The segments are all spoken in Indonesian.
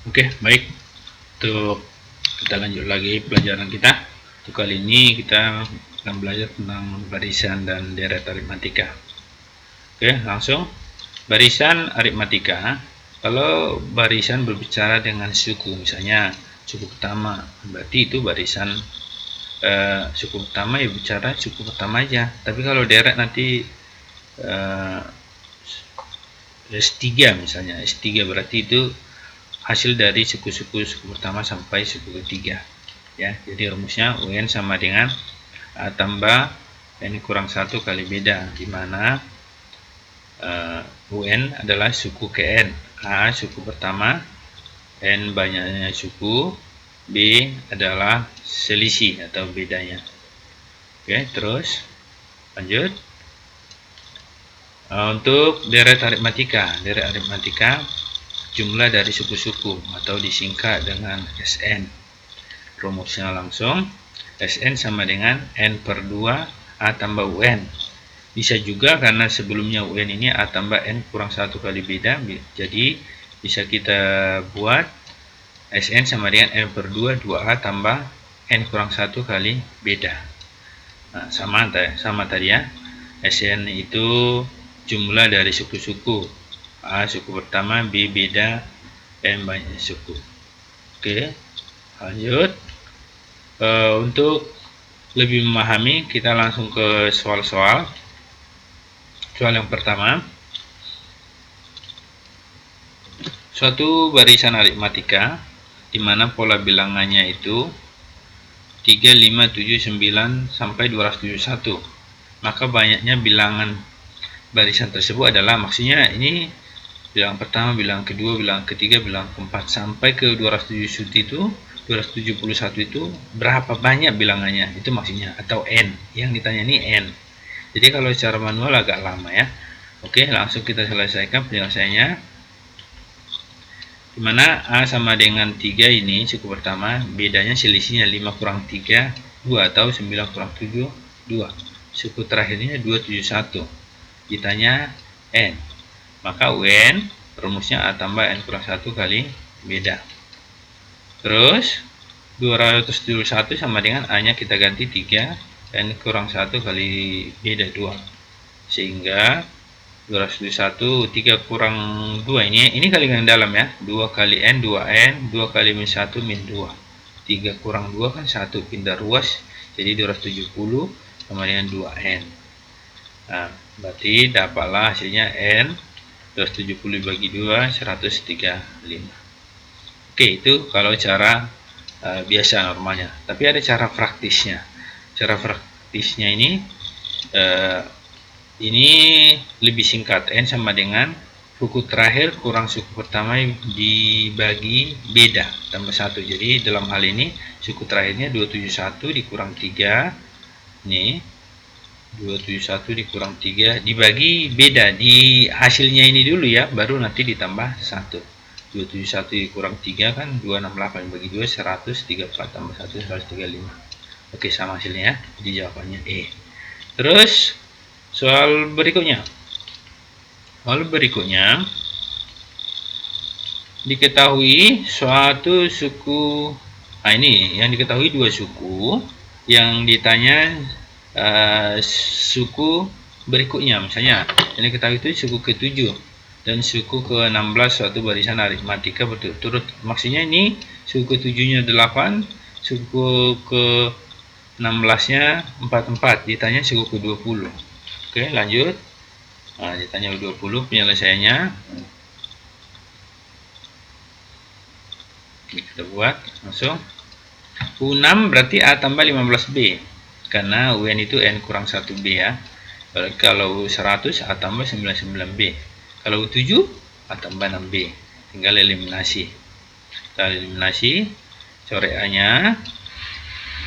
Oke, baik. Untuk kita lanjut lagi pelajaran kita. Untuk kali ini kita akan belajar tentang barisan dan deret aritmatika. Oke, langsung. Barisan aritmatika. Kalau barisan berbicara dengan suku, misalnya suku pertama, berarti itu barisan suku pertama ya bicara suku pertama aja. Tapi kalau deret nanti S3 misalnya, S3 berarti itu hasil dari suku pertama sampai suku ketiga ya. Jadi rumusnya UN sama dengan A tambah N kurang 1 kali beda, dimana UN adalah suku ke N, A suku pertama, N banyaknya suku, B adalah selisih atau bedanya. Oke, terus lanjut. Untuk deret aritmatika jumlah dari suku-suku atau disingkat dengan SN. Rumusnya langsung SN sama dengan N per 2 A tambah UN. Bisa juga karena sebelumnya UN ini A tambah N kurang 1 kali beda, jadi bisa kita buat SN sama dengan N per 2 2A tambah N kurang 1 kali beda. Nah, sama tadi ya. SN itu jumlah dari suku-suku. A suku pertama, B beda, N banyak suku. Oke, lanjut. Untuk lebih memahami, kita langsung ke soal-soal. Soal yang pertama, suatu barisan aritmatika di mana pola bilangannya itu 3, 5, 7, 9 sampai 271. Maka banyaknya bilangan barisan tersebut adalah, maksudnya ini bilangan pertama, bilangan kedua, bilangan ketiga, bilangan keempat sampai ke 271 itu berapa banyak bilangannya, itu maksudnya, atau N. Yang ditanya ini N. Jadi kalau secara manual agak lama ya. Oke, langsung kita selesaikan penyelesaiannya. Dimana A sama dengan 3 ini suku pertama, bedanya selisihnya 5 kurang 3 2 atau 9 kurang 7 2. Suku terakhirnya 271. Ditanya N, maka UN rumusnya A tambah N kurang 1 kali beda. Terus 271 sama dengan A nya kita ganti 3, N kurang 1 kali beda 2, sehingga 271 3 kurang 2 ini kali yang dalam ya, 2 kali N 2N, 2 kali min 1 min 2, 3 kurang 2 kan 1, pindah ruas jadi 270 sama dengan 2N. Nah, berarti dapatlah hasilnya N 270 bagi 2 135. Oke, itu kalau cara biasa normalnya. Tapi ada cara praktisnya. Cara praktisnya ini lebih singkat. N sama dengan suku terakhir kurang suku pertama dibagi beda tambah 1. Jadi dalam hal ini suku terakhirnya 271 dikurang 3. Nih 271 dikurang 3 dibagi beda di hasilnya ini dulu ya, baru nanti ditambah 1. 271 dikurang 3 kan 268 bagi 2 134 tambah 1 135. Oke, sama hasilnya ya. Jadi jawabannya E. Terus soal berikutnya. Diketahui suatu suku. Nah, ini yang diketahui dua suku, yang ditanya suku berikutnya. Misalnya yang diketahui itu suku ke-7 dan suku ke-16 suatu barisan aritmatika berturut-turut. Maksudnya ini suku ke-7 nya 8, suku ke-16 nya 44, ditanya suku ke-20. Oke, lanjut. Nah, ditanya 20 penyelesaiannya. Kita buat langsung. U6 berarti A tambah 15B, karena UN itu N kurang 1B ya. Kalau 100 A tambah 99B. Kalau 7 A tambah 6B. Tinggal eliminasi. Kita eliminasi. Coret A nya.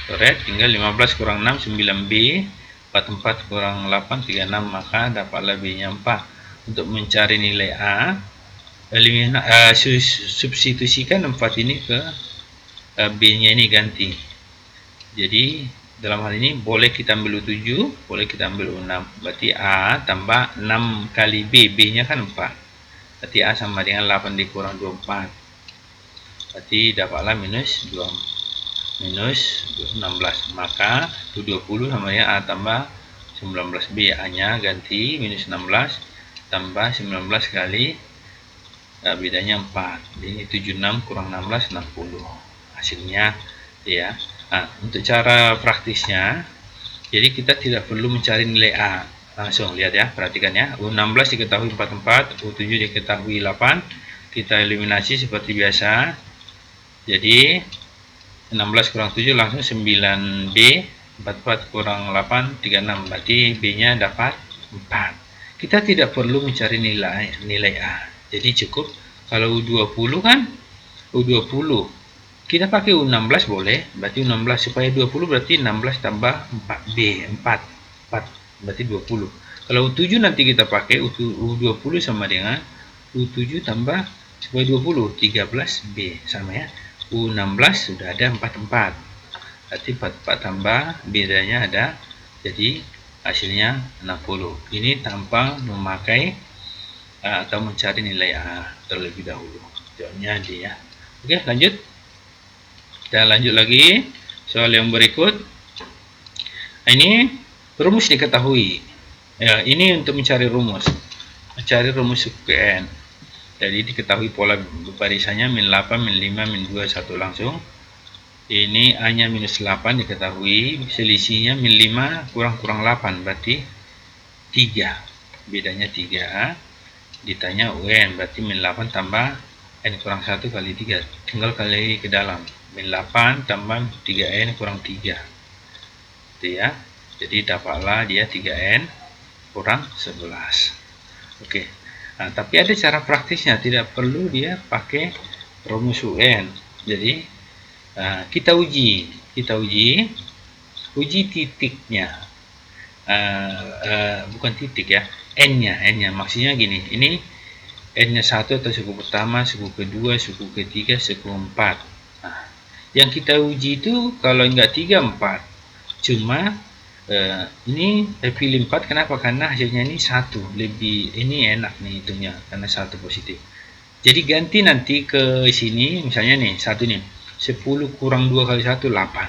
Coret, tinggal 15 kurang 6 9B. 44 kurang 8 36, maka dapatlah B nya 4. Untuk mencari nilai A, substitusikan 4 ini ke B nya ini ganti. Jadi dalam hal ini boleh kita ambil U7, boleh kita ambil U6. Berarti A tambah 6 kali B, B nya kan 4. Berarti A sama dengan 8 dikurang 24. berarti dapatlah minus 16. Maka 20 sama ya A tambah 19B. A nya ganti minus 16 tambah 19 kali bedanya 4. Jadi 76 kurang 16 60 hasilnya ya. Nah, untuk cara praktisnya, jadi kita tidak perlu mencari nilai A. Langsung lihat ya, perhatikan ya. U16 diketahui 44, U7 diketahui 8. Kita eliminasi seperti biasa. Jadi 16 kurang 7 langsung 9B, 44 kurang 8 36. Berarti B-nya dapat 4. Kita tidak perlu mencari nilai A. Jadi cukup kalau U20 kan U20 kita pakai U16 boleh, berarti U16 supaya 20 berarti 16 tambah 4B, 4 berarti 20. Kalau U7 nanti kita pakai U20 sama dengan U7 tambah supaya 20, 13B sama ya. U16 sudah ada 44. Berarti 44 tambah bedanya ada, jadi hasilnya 60. Ini tanpa memakai atau mencari nilai A terlebih dahulu. Jawabnya D ya. Oke, lanjut. Kita lanjut lagi soal yang berikut. Ini rumus diketahui. Ya, ini untuk mencari rumus. Mencari rumus suku N. Jadi diketahui pola barisannya min 8, min 5, min 2, 1 langsung. Ini A nya minus 8 diketahui. Selisihnya min 5 kurang 8 berarti 3. Bedanya 3. Ditanya UN berarti min 8 tambah N kurang 1 kali 3. Tinggal kali ke dalam. Min 8 tambah 3N kurang 3. Itu ya. Jadi dapatlah dia 3N kurang 11. Oke. Nah, tapi ada cara praktisnya, tidak perlu dia pakai rumus UN. Jadi kita uji titiknya. Bukan titik ya, N-nya maksudnya gini. Ini N-nya 1 atau suku pertama, suku kedua, suku ketiga, suku 4. Nah, yang kita uji itu kalau enggak 3, 4. Cuma ini pilih 4. Kenapa? Karena hasilnya ini 1. Lebih ini enak nih hitungnya karena 1 positif. Jadi ganti nanti ke sini, misalnya nih 1 nih. 10 kurang 2 kali 1 8.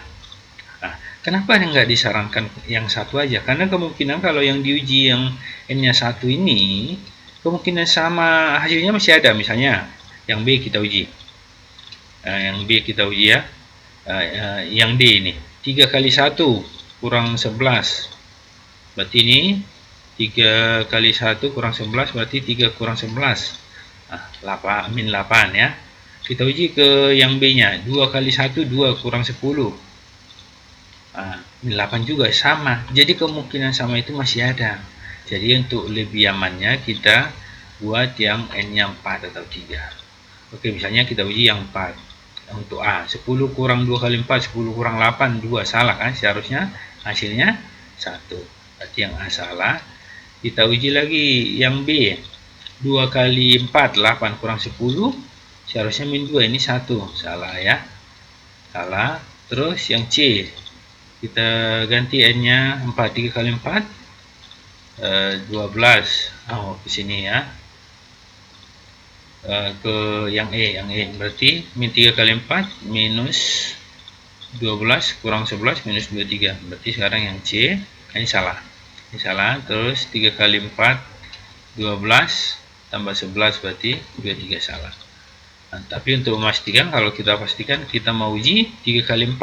Nah, kenapa enggak disarankan yang 1 aja? Karena kemungkinan kalau yang diuji yang N-nya 1 ini kemungkinan sama hasilnya masih ada. Misalnya yang B kita uji. Yang B kita uji ya. Yang D ini 3 kali 1 kurang 11. Berarti ini 3 kali 1 kurang 11 berarti 3 kurang 11. 8 min 8 ya. Kita uji ke yang B nya. 2 kali 1 2 kurang 10. Min 8 juga sama. Jadi kemungkinan sama itu masih ada. Jadi untuk lebih amannya kita buat yang N nya 4 atau 3. Oke, misalnya kita uji yang 4. Untuk A, 10 kurang 2 kali 4, 10 kurang 8, 2 salah kan? Seharusnya hasilnya 1. Berarti yang A salah. Kita uji lagi yang B. 2 kali 4, 8 kurang 10. Seharusnya min 2, ini 1. Salah ya. Salah. Terus yang C. Kita ganti N-nya 4. 3 kali 4, 12. Ke sini ya. Ke yang E berarti min 3 kali 4 minus 12 kurang 11 minus 23. Berarti sekarang yang C ini salah. Terus 3 kali 4 12 tambah 11 berarti 23 salah. Nah, tapi untuk memastikan, kalau kita pastikan kita mau uji 3 kali 4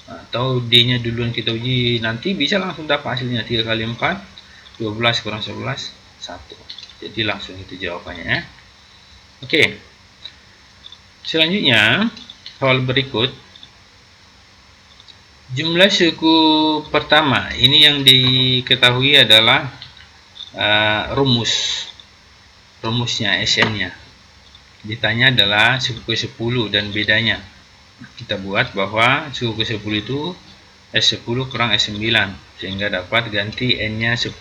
atau D nya duluan kita uji, nanti bisa langsung dapat hasilnya 3 kali 4 12 kurang 11 1. Jadi langsung itu jawabannya ya. Oke, selanjutnya soal berikut, jumlah suku pertama. Ini yang diketahui adalah rumusnya SN-nya. Ditanya adalah suku ke-10 dan bedanya. Kita buat bahwa suku ke-10 itu S10 kurang S9, sehingga dapat ganti N-nya 10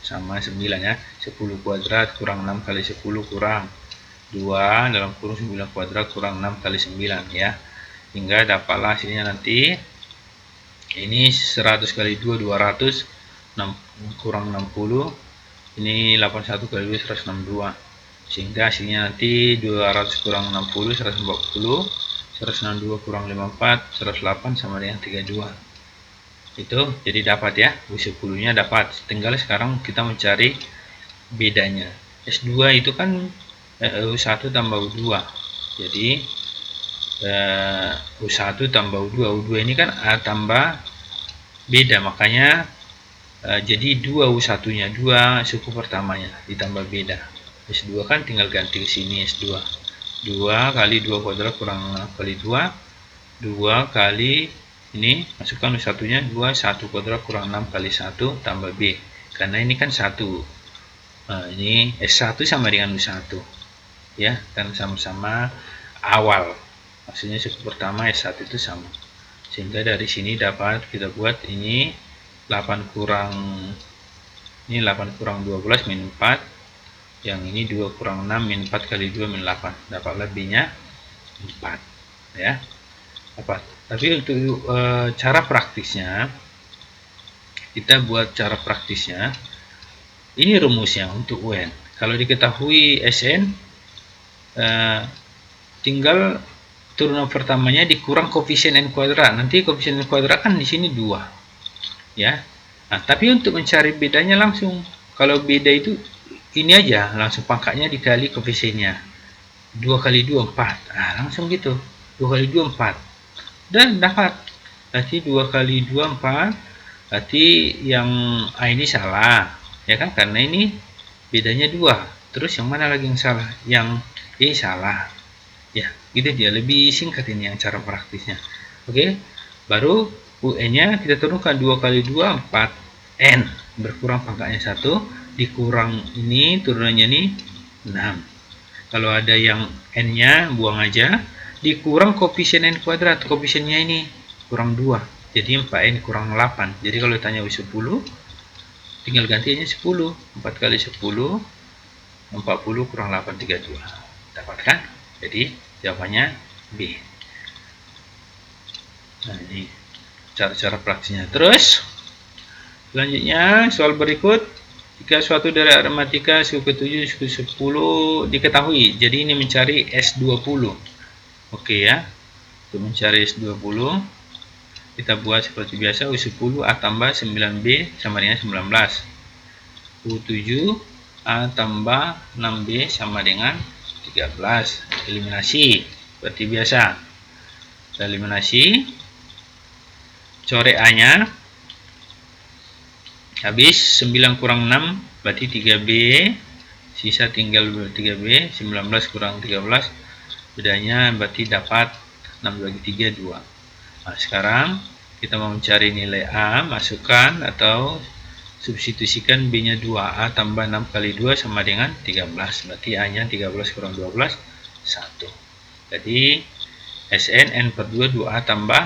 sama 9 ya. 10 kuadrat kurang 6 kali 10 kurang 2 dalam kurung 9 kuadrat kurang 6 kali 9 ya. Hingga dapatlah hasilnya nanti ini 100 kali 2 200 6 kurang 60. Ini 81 kali 2 162. sehingga hasilnya nanti 200 kurang 60 140, 162 kurang 54 108 sama dengan 32. Itu jadi dapat ya, U10 nya dapat. Tinggal sekarang kita mencari bedanya. S2 itu kan U1 tambah U2, jadi U1 tambah U2, U2 ini kan A tambah beda, makanya jadi 2 U1 nya 2 suku pertamanya ditambah beda. S2 kan tinggal ganti ke sini S2, 2 kali 2 kuadrat kurang 6 kali 2, 2 kali ini masukkan U1 nya 2, 1 kuadrat kurang 6 kali 1 tambah B, karena ini kan 1. Nah, ini S1 sama dengan U1 ya, kan sama-sama awal, maksudnya suku pertama S1 itu sama, sehingga dari sini dapat kita buat ini 8 kurang 12 min 4, yang ini 2 kurang 6 min 4 kali 2 min 8, dapat lebihnya 4 ya, dapat. Tapi untuk cara praktisnya, kita buat cara praktisnya ini rumusnya untuk UN. Kalau diketahui SN, tinggal turunan pertamanya dikurang koefisien n kuadrat. Nanti koefisien n kuadrat kan di sini 2 ya. Nah, tapi untuk mencari bedanya langsung, kalau beda itu ini aja, langsung pangkatnya dikali koefisiennya, 2 kali 2 4. Nah, langsung gitu, 2 kali 2 4 dan dapat. Berarti 2 kali 2 4, berarti yang A ini salah ya kan, karena ini bedanya 2. Terus yang mana lagi yang salah? Yang E salah ya, gitu dia. Lebih singkat ini yang cara praktisnya. Oke, baru UN nya kita turunkan 2 kali 2 4 N, berkurang pangkatnya 1, dikurang ini turunannya ini 6. Kalau ada yang N nya buang aja, dikurang koefisien N kuadrat, koefisiennya ini kurang 2, jadi 4N kurang 8. Jadi kalau ditanya U10, tinggal gantinya 10, 4 kali 10 40 kurang 8 32, dapat kan? Jadi jawabannya B. Nah, ini cara-cara praktisnya. Terus selanjutnya soal berikut, jika suatu dari aritmatika suku 7 suku 10 diketahui, jadi ini mencari S20. Oke ya, untuk mencari S20 kita buat seperti biasa, U10 A tambah 9B sama dengan 19, U7 A tambah 6B sama dengan 13. Eliminasi seperti biasa, kita eliminasi, coret A nya, habis 9 kurang 6 berarti 3B, sisa tinggal 3B, 19 kurang 13 bedanya berarti dapat 6 bagi 3 2. Nah, sekarang kita mau mencari nilai A, masukkan atau substitusikan B nya 2, A tambah 6 kali 2 sama dengan 13, berarti A nya 13 kurang 12 1. Jadi SN N per 2 2A tambah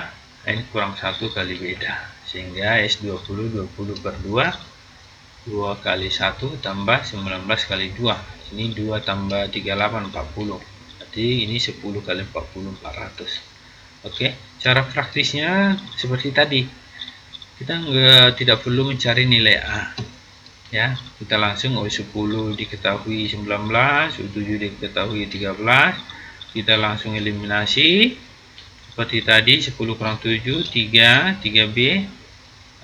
N kurang 1 kali beda, sehingga S20 20 per 2 2 kali 1 tambah 19 kali 2, ini 2 tambah 38 40, berarti ini 10 kali 40 400. Oke, cara praktisnya seperti tadi, kita tidak perlu mencari nilai A ya, kita langsung U10 diketahui 19, U7 diketahui 13, kita langsung eliminasi seperti tadi, 10 kurang 7 3, 3B,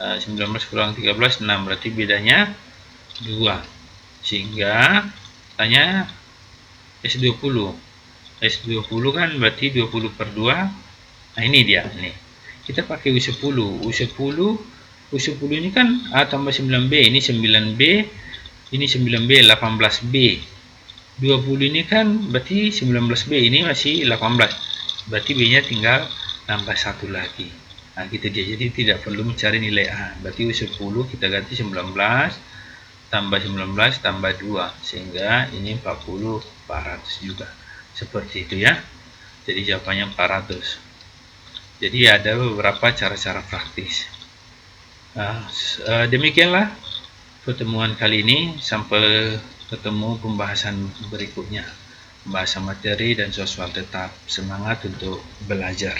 19 kurang 13 6, berarti bedanya 2, sehingga tanya S20 kan berarti 20 per 2. Nah, ini dia, nih kita pakai U10 ini kan A tambah 9B, ini 9B, ini 9B 18B, 20 ini kan berarti 19B, ini masih 18, berarti B nya tinggal nambah 1 lagi. Nah, gitu dia, jadi tidak perlu mencari nilai A, berarti U10 kita ganti 19 tambah 19 tambah 2, sehingga ini 40 400 juga, seperti itu ya. Jadi jawabannya 400. Jadi ada beberapa cara-cara praktis. Nah, demikianlah pertemuan kali ini, sampai ketemu pembahasan berikutnya, pembahasan materi dan soal tetap. Semangat untuk belajar.